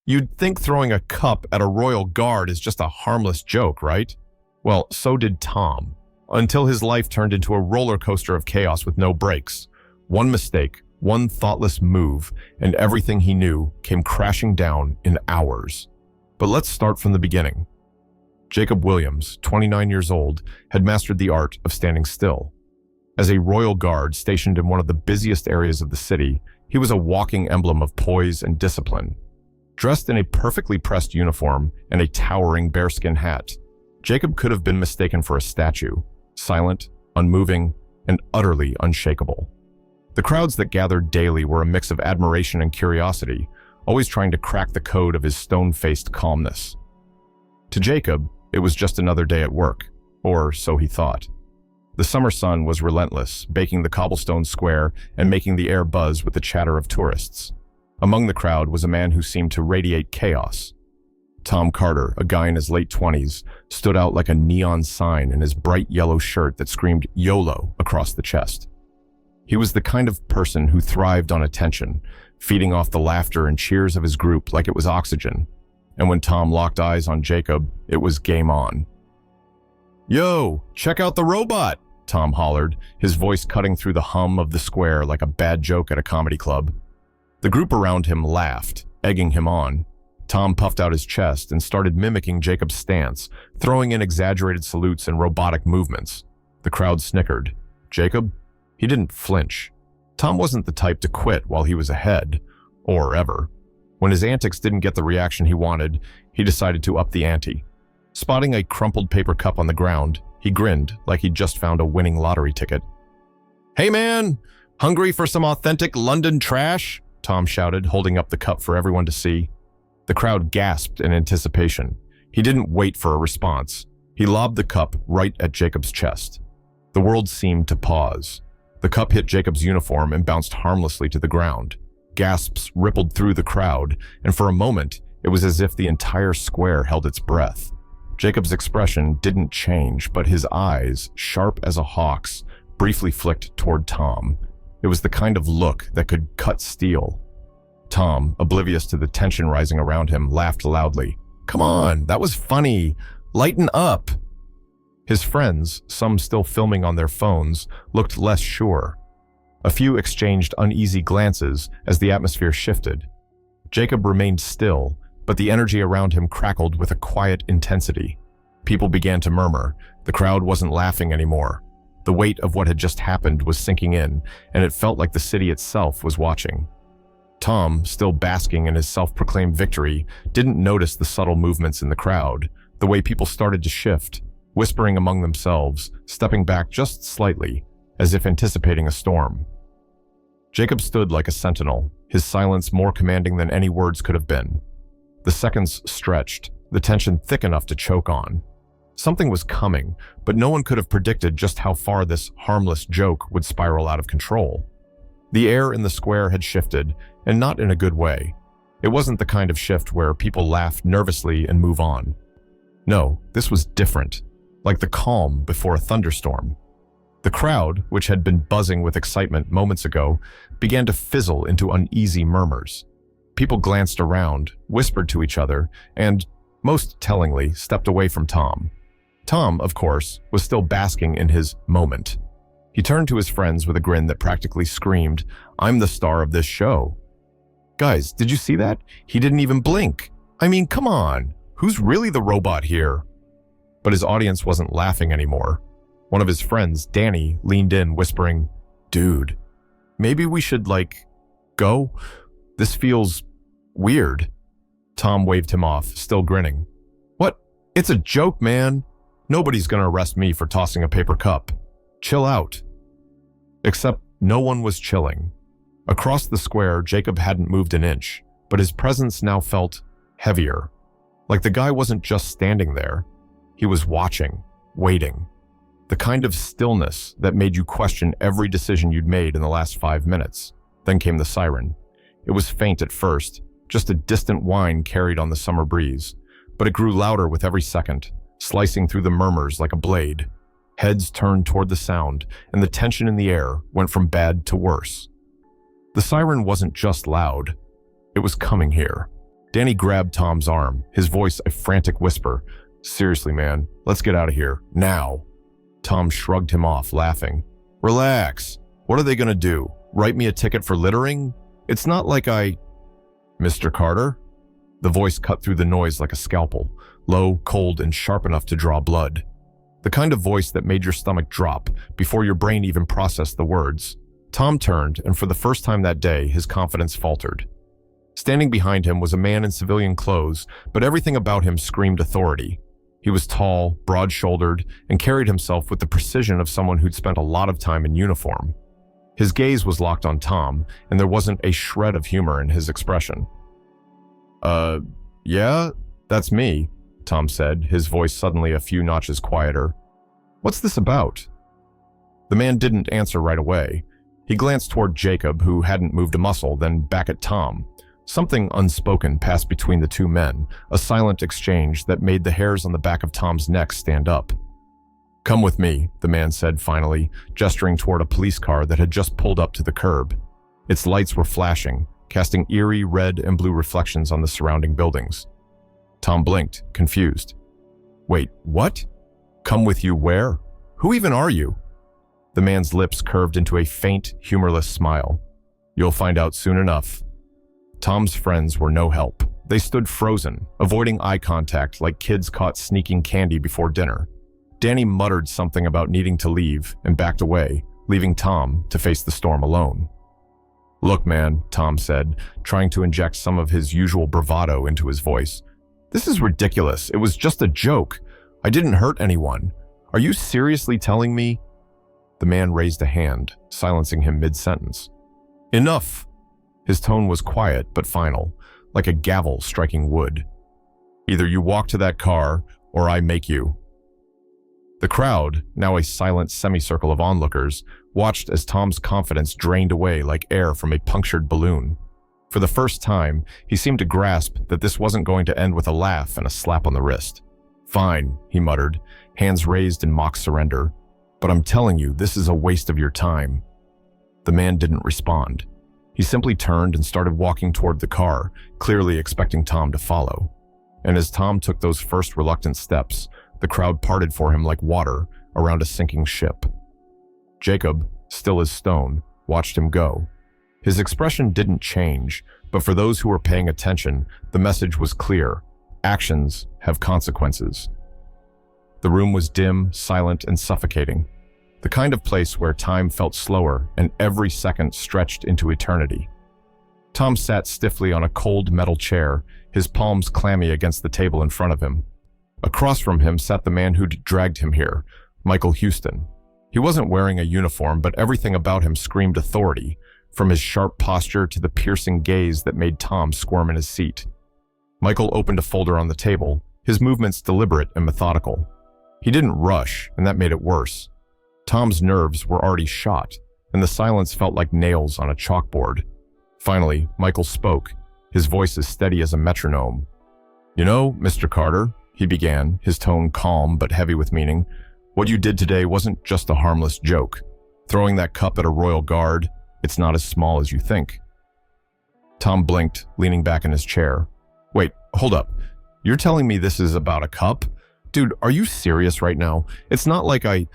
You'd think throwing a cup at a royal guard is just a harmless joke, right? Well, so did Tom, until his life turned into a roller coaster of chaos with no brakes. One mistake, one thoughtless move, and everything he knew came crashing down in hours. But let's start from the beginning. Jacob Williams, 29 years old, had mastered the art of standing still. As a royal guard stationed in one of the busiest areas of the city, he was a walking emblem of poise and discipline. Dressed in a perfectly pressed uniform and a towering bearskin hat, Jacob could have been mistaken for a statue, silent, unmoving, and utterly unshakable. The crowds that gathered daily were a mix of admiration and curiosity, always trying to crack the code of his stone-faced calmness. To Jacob, it was just another day at work, or so he thought. The summer sun was relentless, baking the cobblestone square and making the air buzz with the chatter of tourists. Among the crowd was a man who seemed to radiate chaos. Tom Carter, a guy in his late 20s, stood out like a neon sign in his bright yellow shirt that screamed YOLO across the chest. He was the kind of person who thrived on attention, feeding off the laughter and cheers of his group like it was oxygen. And when Tom locked eyes on Jacob, it was game on. "Yo, check out the robot!" Tom hollered, his voice cutting through the hum of the square like a bad joke at a comedy club. The group around him laughed, egging him on. Tom puffed out his chest and started mimicking Jacob's stance, throwing in exaggerated salutes and robotic movements. The crowd snickered. Jacob? He didn't flinch. Tom wasn't the type to quit while he was ahead, or ever. When his antics didn't get the reaction he wanted, he decided to up the ante. Spotting a crumpled paper cup on the ground, he grinned like he'd just found a winning lottery ticket. "Hey man, hungry for some authentic London trash?" Tom shouted, holding up the cup for everyone to see. The crowd gasped in anticipation. He didn't wait for a response. He lobbed the cup right at Jacob's chest. The world seemed to pause. The cup hit Jacob's uniform and bounced harmlessly to the ground. Gasps rippled through the crowd, and for a moment, it was as if the entire square held its breath. Jacob's expression didn't change, but his eyes, sharp as a hawk's, briefly flicked toward Tom. It was the kind of look that could cut steel. Tom, oblivious to the tension rising around him, laughed loudly. "Come on, that was funny. Lighten up." His friends, some still filming on their phones, looked less sure. A few exchanged uneasy glances as the atmosphere shifted. Jacob remained still, but the energy around him crackled with a quiet intensity. People began to murmur. The crowd wasn't laughing anymore. The weight of what had just happened was sinking in, and it felt like the city itself was watching. Tom, still basking in his self-proclaimed victory, didn't notice the subtle movements in the crowd, the way people started to shift, whispering among themselves, stepping back just slightly, as if anticipating a storm. Jacob stood like a sentinel, his silence more commanding than any words could have been. The seconds stretched, the tension thick enough to choke on. Something was coming, but no one could have predicted just how far this harmless joke would spiral out of control. The air in the square had shifted, and not in a good way. It wasn't the kind of shift where people laugh nervously and move on. No, this was different, like the calm before a thunderstorm. The crowd, which had been buzzing with excitement moments ago, began to fizzle into uneasy murmurs. People glanced around, whispered to each other, and, most tellingly, stepped away from Tom. Tom, of course, was still basking in his moment. He turned to his friends with a grin that practically screamed, "I'm the star of this show." "Guys, did you see that? He didn't even blink. I mean, come on. Who's really the robot here?" But his audience wasn't laughing anymore. One of his friends, Danny, leaned in, whispering, "Dude, maybe we should, go? This feels weird." Tom waved him off, still grinning. "What? It's a joke, man. Nobody's gonna arrest me for tossing a paper cup. Chill out." Except no one was chilling. Across the square, Jacob hadn't moved an inch, but his presence now felt heavier. Like the guy wasn't just standing there. He was watching, waiting. The kind of stillness that made you question every decision you'd made in the last 5 minutes. Then came the siren. It was faint at first, just a distant whine carried on the summer breeze, but it grew louder with every second, slicing through the murmurs like a blade. Heads turned toward the sound, and the tension in the air went from bad to worse. The siren wasn't just loud. It was coming here. Danny grabbed Tom's arm, his voice a frantic whisper. "Seriously, man, let's get out of here, now." Tom shrugged him off, laughing. "Relax. What are they going to do? Write me a ticket for littering? It's not like I—" "Mr. Carter?" The voice cut through the noise like a scalpel, low, cold, and sharp enough to draw blood. The kind of voice that made your stomach drop before your brain even processed the words. Tom turned, and for the first time that day, his confidence faltered. Standing behind him was a man in civilian clothes, but everything about him screamed authority. He was tall, broad-shouldered, and carried himself with the precision of someone who'd spent a lot of time in uniform. His gaze was locked on Tom, and there wasn't a shred of humor in his expression. Yeah, that's me," Tom said, his voice suddenly a few notches quieter. "What's this about?" The man didn't answer right away. He glanced toward Jacob, who hadn't moved a muscle, then back at Tom. Something unspoken passed between the two men, a silent exchange that made the hairs on the back of Tom's neck stand up. "Come with me," the man said finally, gesturing toward a police car that had just pulled up to the curb. Its lights were flashing, casting eerie red and blue reflections on the surrounding buildings. Tom blinked, confused. "Wait, what? Come with you where? Who even are you?" The man's lips curved into a faint, humorless smile. "You'll find out soon enough." Tom's friends were no help. They stood frozen, avoiding eye contact like kids caught sneaking candy before dinner. Danny muttered something about needing to leave and backed away, leaving Tom to face the storm alone. "Look, man," Tom said, trying to inject some of his usual bravado into his voice. "This is ridiculous. It was just a joke. I didn't hurt anyone. Are you seriously telling me?" The man raised a hand, silencing him mid-sentence. "Enough!" His tone was quiet but final, like a gavel striking wood. "Either you walk to that car, or I make you." The crowd, now a silent semicircle of onlookers, watched as Tom's confidence drained away like air from a punctured balloon. For the first time, he seemed to grasp that this wasn't going to end with a laugh and a slap on the wrist. "Fine," he muttered, hands raised in mock surrender. "But I'm telling you, this is a waste of your time." The man didn't respond. He simply turned and started walking toward the car, clearly expecting Tom to follow. And as Tom took those first reluctant steps, the crowd parted for him like water around a sinking ship. Jacob, still as stone, watched him go. His expression didn't change, but for those who were paying attention, the message was clear. Actions have consequences. The room was dim, silent, and suffocating. The kind of place where time felt slower and every second stretched into eternity. Tom sat stiffly on a cold metal chair, his palms clammy against the table in front of him. Across from him sat the man who'd dragged him here, Michael Houston. He wasn't wearing a uniform, but everything about him screamed authority, from his sharp posture to the piercing gaze that made Tom squirm in his seat. Michael opened a folder on the table, his movements deliberate and methodical. He didn't rush, and that made it worse. Tom's nerves were already shot, and the silence felt like nails on a chalkboard. Finally, Michael spoke, his voice as steady as a metronome. "You know, Mr. Carter," he began, his tone calm but heavy with meaning, "what you did today wasn't just a harmless joke. Throwing that cup at a royal guard, it's not as small as you think." Tom blinked, leaning back in his chair. "Wait, hold up. You're telling me this is about a cup? Dude, are you serious right now? It's not like I—"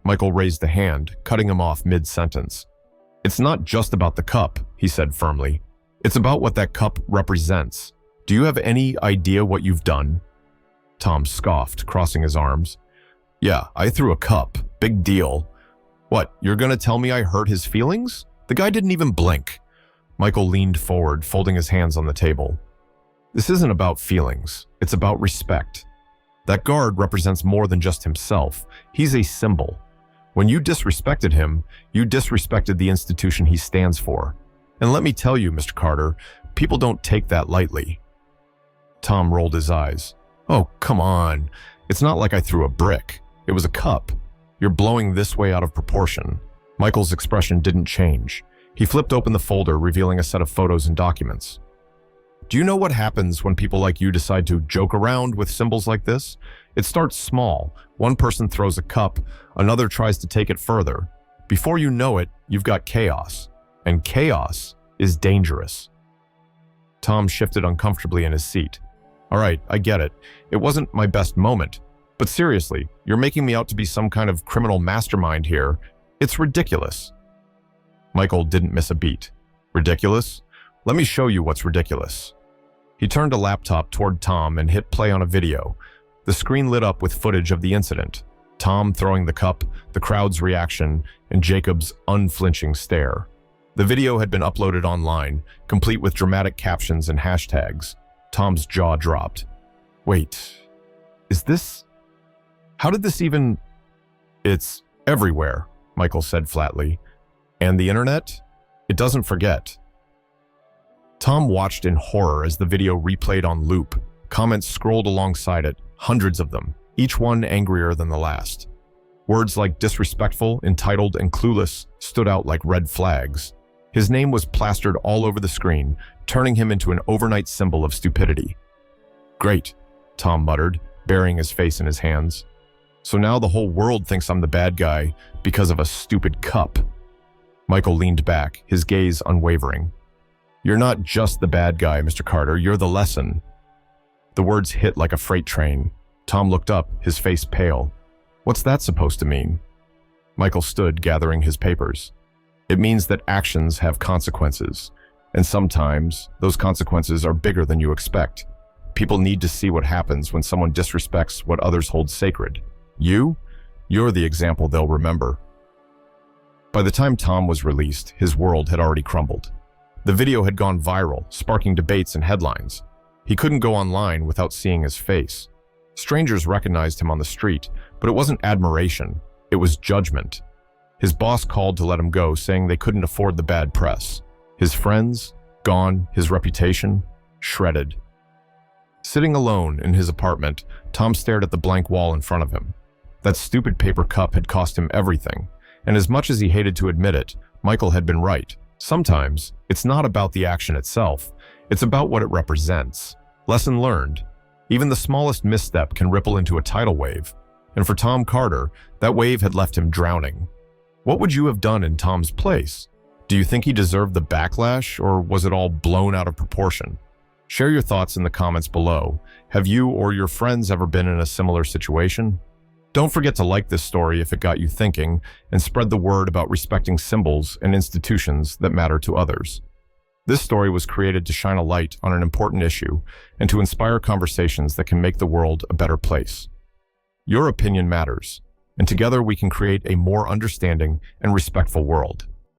Michael raised a hand, cutting him off mid-sentence. "It's not just about the cup," he said firmly. "It's about what that cup represents. Do you have any idea what you've done?" Tom scoffed, crossing his arms. "Yeah, I threw a cup. Big deal. What, you're gonna tell me I hurt his feelings? The guy didn't even blink." Michael leaned forward, folding his hands on the table. "This isn't about feelings. It's about respect. That guard represents more than just himself. He's a symbol. When you disrespected him, you disrespected the institution he stands for. And let me tell you, Mr. Carter, people don't take that lightly." Tom rolled his eyes. "Oh, come on. It's not like I threw a brick. It was a cup. You're blowing this way out of proportion." Michael's expression didn't change. He flipped open the folder, revealing a set of photos and documents. "Do you know what happens when people like you decide to joke around with symbols like this? It starts small. One person throws a cup, another tries to take it further. Before you know it, you've got chaos. And chaos is dangerous." Tom shifted uncomfortably in his seat. All right, I get it. It wasn't my best moment. But seriously, you're making me out to be some kind of criminal mastermind here. It's ridiculous. Michael didn't miss a beat. Ridiculous? Let me show you what's ridiculous. He turned a laptop toward Tom and hit play on a video. The screen lit up with footage of the incident. Tom throwing the cup, the crowd's reaction, and Jacob's unflinching stare. The video had been uploaded online, complete with dramatic captions and hashtags. Tom's jaw dropped. Wait, is this... How did this even... It's everywhere, Michael said flatly. And the internet? It doesn't forget. Tom watched in horror as the video replayed on loop. Comments scrolled alongside it, hundreds of them, each one angrier than the last. Words like disrespectful, entitled, and clueless stood out like red flags. His name was plastered all over the screen, turning him into an overnight symbol of stupidity. Great, Tom muttered, burying his face in his hands. So now the whole world thinks I'm the bad guy because of a stupid cup. Michael leaned back, his gaze unwavering. You're not just the bad guy, Mr. Carter, you're the lesson. The words hit like a freight train. Tom looked up, his face pale. What's that supposed to mean? Michael stood, gathering his papers. It means that actions have consequences, and sometimes those consequences are bigger than you expect. People need to see what happens when someone disrespects what others hold sacred. You're the example they'll remember. By the time Tom was released, his world had already crumbled. The video had gone viral, sparking debates and headlines. He couldn't go online without seeing his face. Strangers recognized him on the street, but it wasn't admiration, it was judgment. His boss called to let him go, saying they couldn't afford the bad press. His friends, gone, his reputation, shredded. Sitting alone in his apartment, Tom stared at the blank wall in front of him. That stupid paper cup had cost him everything, and as much as he hated to admit it, Michael had been right. Sometimes, it's not about the action itself, it's about what it represents. Lesson learned. Even the smallest misstep can ripple into a tidal wave, and for Tom Carter, that wave had left him drowning. What would you have done in Tom's place? Do you think he deserved the backlash, or was it all blown out of proportion? Share your thoughts in the comments below. Have you or your friends ever been in a similar situation? Don't forget to like this story if it got you thinking, and spread the word about respecting symbols and institutions that matter to others. This story was created to shine a light on an important issue and to inspire conversations that can make the world a better place. Your opinion matters, and together we can create a more understanding and respectful world.